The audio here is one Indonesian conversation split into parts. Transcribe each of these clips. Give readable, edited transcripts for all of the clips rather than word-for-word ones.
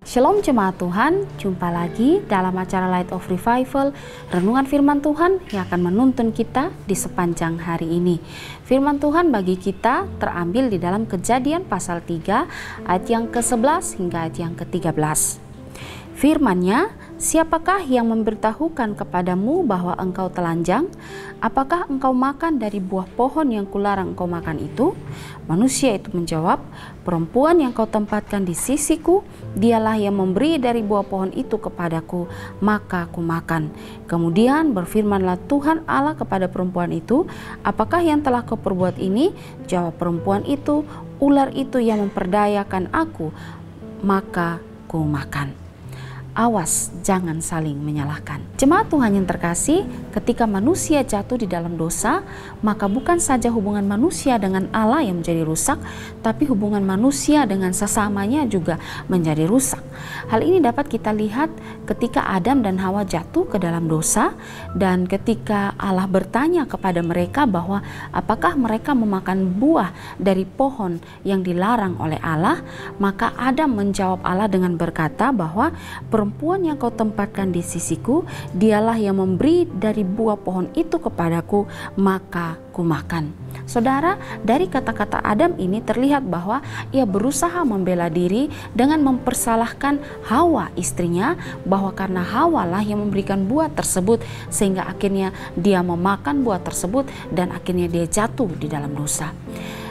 Shalom jemaat Tuhan, jumpa lagi dalam acara Light of Revival, renungan firman Tuhan yang akan menuntun kita di sepanjang hari ini. Firman Tuhan bagi kita terambil di dalam Kejadian pasal 3 ayat yang ke-11 hingga ayat yang ke-13. Firman-Nya, siapakah yang memberitahukan kepadamu bahwa engkau telanjang? Apakah engkau makan dari buah pohon yang kularang engkau makan itu? Manusia itu menjawab, perempuan yang kau tempatkan di sisiku, dialah yang memberi dari buah pohon itu kepadaku, maka aku makan. Kemudian berfirmanlah Tuhan Allah kepada perempuan itu, apakah yang telah kau perbuat ini? Jawab perempuan itu, ular itu yang memperdayakan aku, maka ku makan. Awas, jangan saling menyalahkan. Jemaat Tuhan yang terkasih, ketika manusia jatuh di dalam dosa, maka bukan saja hubungan manusia dengan Allah yang menjadi rusak, tapi hubungan manusia dengan sesamanya juga menjadi rusak. Hal ini dapat kita lihat ketika Adam dan Hawa jatuh ke dalam dosa, dan ketika Allah bertanya kepada mereka bahwa apakah mereka memakan buah dari pohon yang dilarang oleh Allah, maka Adam menjawab Allah dengan berkata bahwa perempuan yang kau tempatkan di sisiku, dialah yang memberi dari buah pohon itu kepadaku, maka ku makan. Saudara, dari kata-kata Adam ini terlihat bahwa ia berusaha membela diri dengan mempersalahkan Hawa istrinya, bahwa karena Hawa lah yang memberikan buah tersebut sehingga akhirnya dia memakan buah tersebut dan akhirnya dia jatuh di dalam dosa.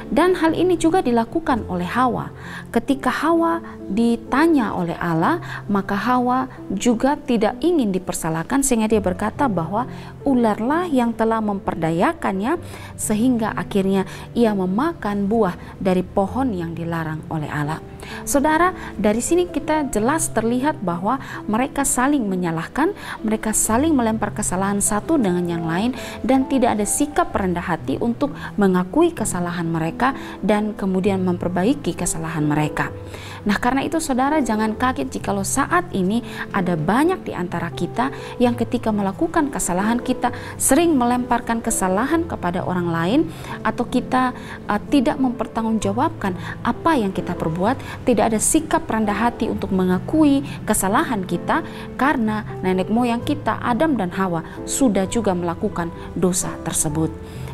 Dan hal ini juga dilakukan oleh Hawa. Ketika Hawa ditanya oleh Allah, maka Hawa juga tidak ingin dipersalahkan sehingga dia berkata bahwa ularlah yang telah memperdayakannya sehingga akhirnya ia memakan buah dari pohon yang dilarang oleh Allah. Saudara, dari sini kita jelas terlihat bahwa mereka saling menyalahkan, mereka saling melempar kesalahan satu dengan yang lain, dan tidak ada sikap rendah hati untuk mengakui kesalahan mereka dan kemudian memperbaiki kesalahan mereka. Nah, karena itu saudara, jangan kaget jikalau saat ini ada banyak di antara kita yang ketika melakukan kesalahan kita sering melemparkan kesalahan kepada orang lain, atau kita tidak mempertanggungjawabkan apa yang kita perbuat, tidak ada sikap rendah hati untuk mengakui kesalahan kita, karena nenek moyang kita Adam dan Hawa sudah juga melakukan dosa tersebut.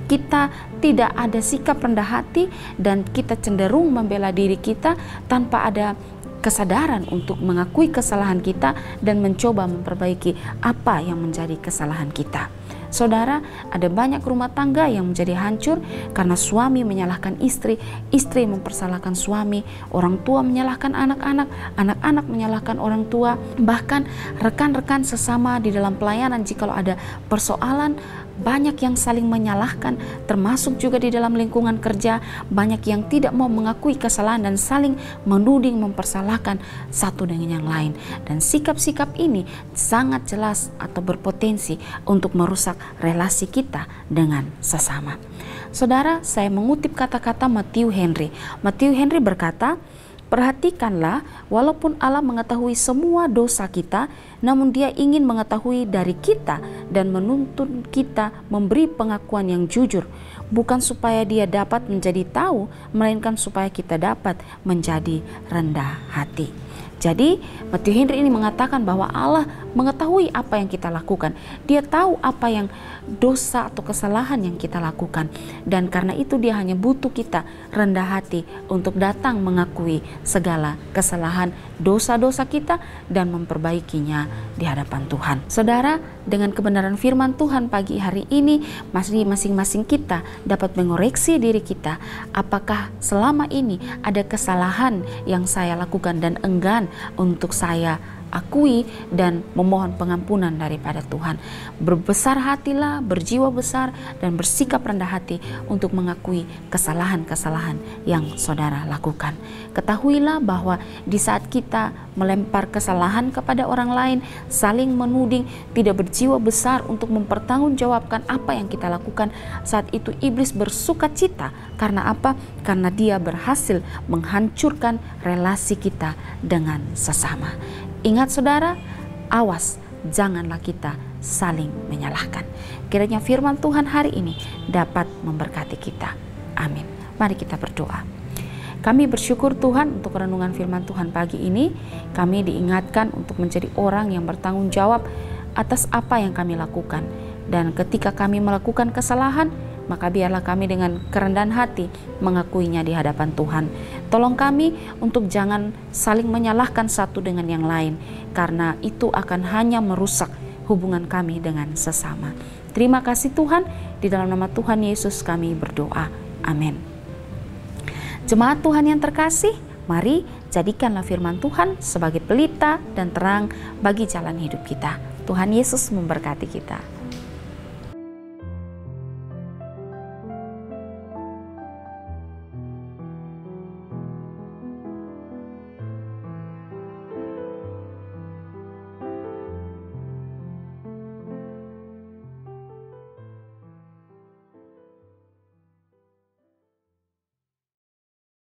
Kita tidak ada sikap rendah hati dan kita cenderung membela diri kita tanpa ada kesadaran untuk mengakui kesalahan kita dan mencoba memperbaiki apa yang menjadi kesalahan kita. Saudara, ada banyak rumah tangga yang menjadi hancur karena suami menyalahkan istri, istri mempersalahkan suami, orang tua menyalahkan anak-anak, anak-anak menyalahkan orang tua, bahkan rekan-rekan sesama di dalam pelayanan jikalau ada persoalan, banyak yang saling menyalahkan, termasuk juga di dalam lingkungan kerja, banyak yang tidak mau mengakui kesalahan dan saling menuding, mempersalahkan satu dengan yang lain. Dan sikap-sikap ini sangat jelas atau berpotensi untuk merusak relasi kita dengan sesama. Saudara, saya mengutip kata-kata Matthew Henry. Matthew Henry berkata, perhatikanlah, walaupun Allah mengetahui semua dosa kita, namun Dia ingin mengetahui dari kita dan menuntun kita memberi pengakuan yang jujur, bukan supaya Dia dapat menjadi tahu, melainkan supaya kita dapat menjadi rendah hati. Jadi Matthew Henry ini mengatakan bahwa Allah mengetahui apa yang kita lakukan. Dia tahu apa yang dosa atau kesalahan yang kita lakukan. Dan karena itu Dia hanya butuh kita rendah hati untuk datang mengakui segala kesalahan, dosa-dosa kita dan memperbaikinya di hadapan Tuhan. Saudara, dengan kebenaran firman Tuhan pagi hari ini, masing-masing kita dapat mengoreksi diri kita. Apakah selama ini ada kesalahan yang saya lakukan dan enggan untuk saya akui dan memohon pengampunan daripada Tuhan. Berbesar hatilah, berjiwa besar dan bersikap rendah hati untuk mengakui kesalahan-kesalahan yang saudara lakukan. Ketahuilah bahwa di saat kita melempar kesalahan kepada orang lain, saling menuding, tidak berjiwa besar untuk mempertanggungjawabkan apa yang kita lakukan, saat itu iblis bersukacita. Karena apa? Karena dia berhasil menghancurkan relasi kita dengan sesama. Ingat saudara, awas, janganlah kita saling menyalahkan. Kiranya firman Tuhan hari ini dapat memberkati kita. Amin. Mari kita berdoa. Kami bersyukur Tuhan untuk renungan firman Tuhan pagi ini. Kami diingatkan untuk menjadi orang yang bertanggung jawab atas apa yang kami lakukan. Dan ketika kami melakukan kesalahan, maka biarlah kami dengan kerendahan hati mengakuinya di hadapan Tuhan. Tolong kami untuk jangan saling menyalahkan satu dengan yang lain, karena itu akan hanya merusak hubungan kami dengan sesama. Terima kasih Tuhan, di dalam nama Tuhan Yesus kami berdoa. Amin. Jemaat Tuhan yang terkasih, mari jadikanlah firman Tuhan sebagai pelita dan terang bagi jalan hidup kita. Tuhan Yesus memberkati kita.